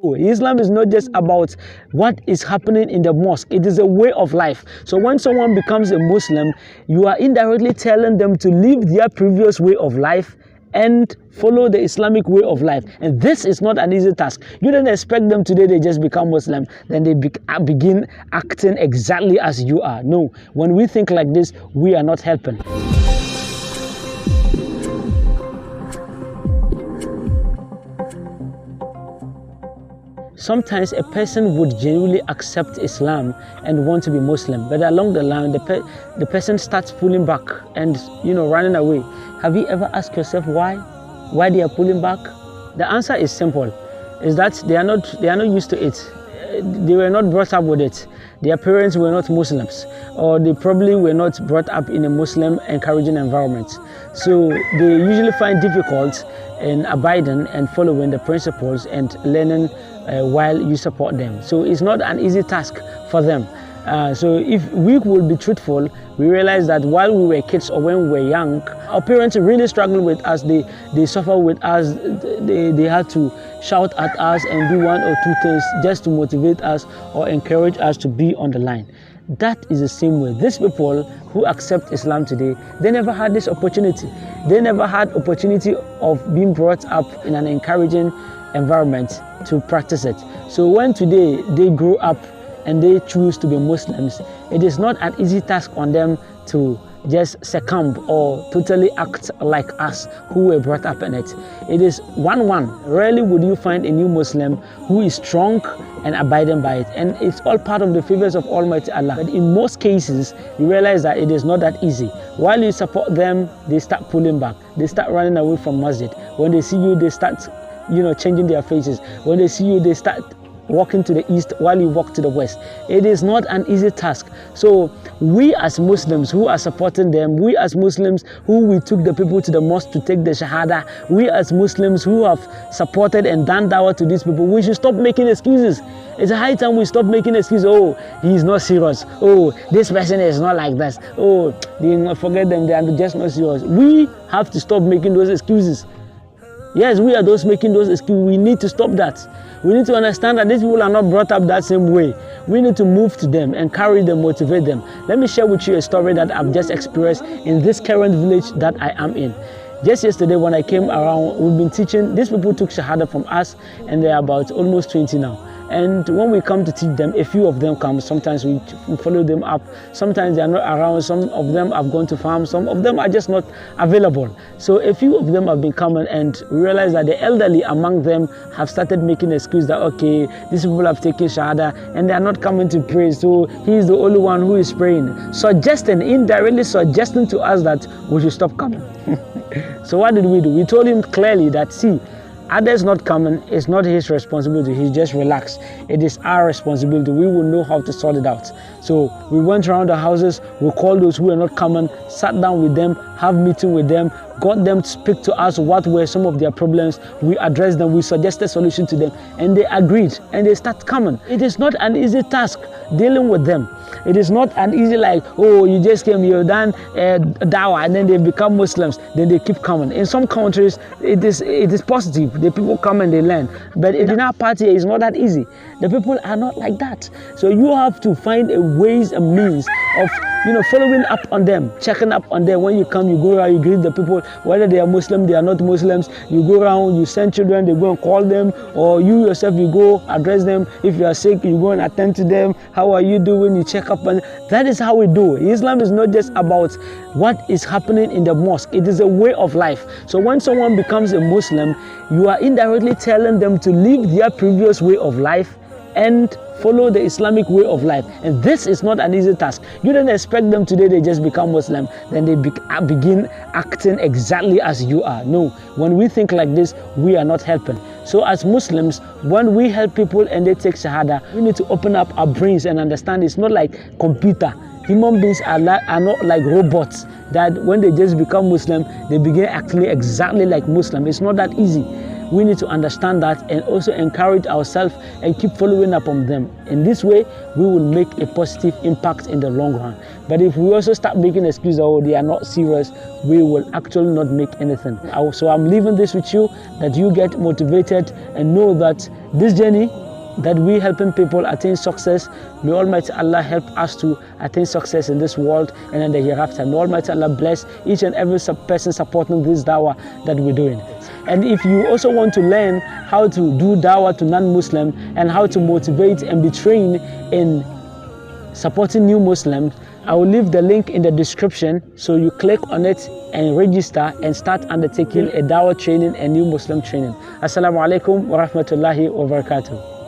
Islam is not just about what is happening in the mosque. It is a way of life. So when someone becomes a Muslim, you are indirectly telling them to leave their previous way of life and follow the Islamic way of life. And this is not an easy task. You don't expect them today they just become Muslim, then they begin acting exactly as you are. No, when we think like this, we are not helping. Sometimes a person would genuinely accept Islam and want to be Muslim, but along the line, the person starts pulling back and running away. Have you ever asked yourself why? Why they are pulling back? The answer is simple: is that they are not used to it. They were not brought up with it. Their parents were not Muslims, or they probably were not brought up in a Muslim encouraging environment. So they usually find difficult in abiding and following the principles and learning while you support them. So it's not an easy task for them. So if we would be truthful, we realize that while we were kids or when we were young, our parents really struggled with us. They suffered with us. They had to shout at us and do one or two things just to motivate us or encourage us to be on the line. That is the same way. These people who accept Islam today, they never had this opportunity. They never had opportunity of being brought up in an encouraging environment to practice it. So when today they grow up and they choose to be Muslims, it is not an easy task on them to just succumb or totally act like us who were brought up in it. It is one. Rarely would you find a new Muslim who is strong and abiding by it. And it's all part of the favors of Almighty Allah. But in most cases, you realize that it is not that easy. While you support them, they start pulling back. They start running away from masjid. When they see you, they start changing their faces. When they see you, they start walking to the east while you walk to the west. It is not an easy task. So we as Muslims who are supporting them, we as Muslims we took the people to the mosque to take the Shahada, we as Muslims who have supported and done dawah to these people, we should stop making excuses. It's a high time we stop making excuses. Oh, he's not serious. Oh, this person is not like this. Oh, forget them, they are just not serious. We have to stop making those excuses. Yes, we are those making those excuses. We need to stop that. We need to understand that these people are not brought up that same way. We need to move to them, encourage them, motivate them. Let me share with you a story that I've just experienced in this current village that I am in. Just yesterday when I came around, we've been teaching. These people took Shahada from us and they're about almost 20 now. And when we come to teach them, a few of them come. Sometimes we follow them up. Sometimes they are not around. Some of them have gone to farm. Some of them are just not available. So a few of them have been coming, and we realize that the elderly among them have started making excuse that, okay, these people have taken Shahada and they are not coming to pray. So he is the only one who is praying. Indirectly suggesting to us that we should stop coming. So what did we do? We told him clearly that, see, others not coming is not his responsibility. He just relaxed. It is our responsibility. We will know how to sort it out. So we went around the houses. We called those who were not coming, sat down with them, have meeting with them, got them to speak to us what were some of their problems. We addressed them. We suggested solution to them, and they agreed and they start coming. It is not an easy task dealing with them. It is not an easy like, oh, you just came, you've done dawah, and then they become Muslims, then they keep coming. In some countries, it is positive. The people come and they learn. But in our party, it's not that easy. The people are not like that. So you have to find a ways and means of following up on them, checking up on them. When you come, you go around, you greet the people, whether they are Muslim, they are not Muslims. You go around, you send children, they go and call them, or you yourself, you go address them. If you are sick, you go and attend to them. How are you doing? You check up on. That is how we do. Islam is not just about what is happening in the mosque. It is a way of life. So when someone becomes a Muslim, you are indirectly telling them to leave their previous way of life and follow the Islamic way of life. And this is not an easy task. You don't expect them today they just become Muslim, then they begin acting exactly as you are. No, when we think like this, we are not helping. So as Muslims, when we help people and they take Shahada, we need to open up our brains and understand it's not like computer. Human beings are not like robots that when they just become Muslim, they begin acting exactly like Muslim. It's not that easy. we need to understand that and also encourage ourselves and keep following up on them. In this way, we will make a positive impact in the long run. But if we also start making excuses, oh, they are not serious, we will actually not make anything. So I'm leaving this with you, that you get motivated and know that this journey that we helping people attain success, may Almighty Allah help us to attain success in this world and in the hereafter. May Almighty Allah bless each and every person supporting this dawah that we're doing. And if you also want to learn how to do dawah to non-Muslim and how to motivate and be trained in supporting new Muslims, I will leave the link in the description, so you click on it and register and start undertaking a dawah training and new Muslim training. Assalamu alaikum wa rahmatullahi wa barakatuh.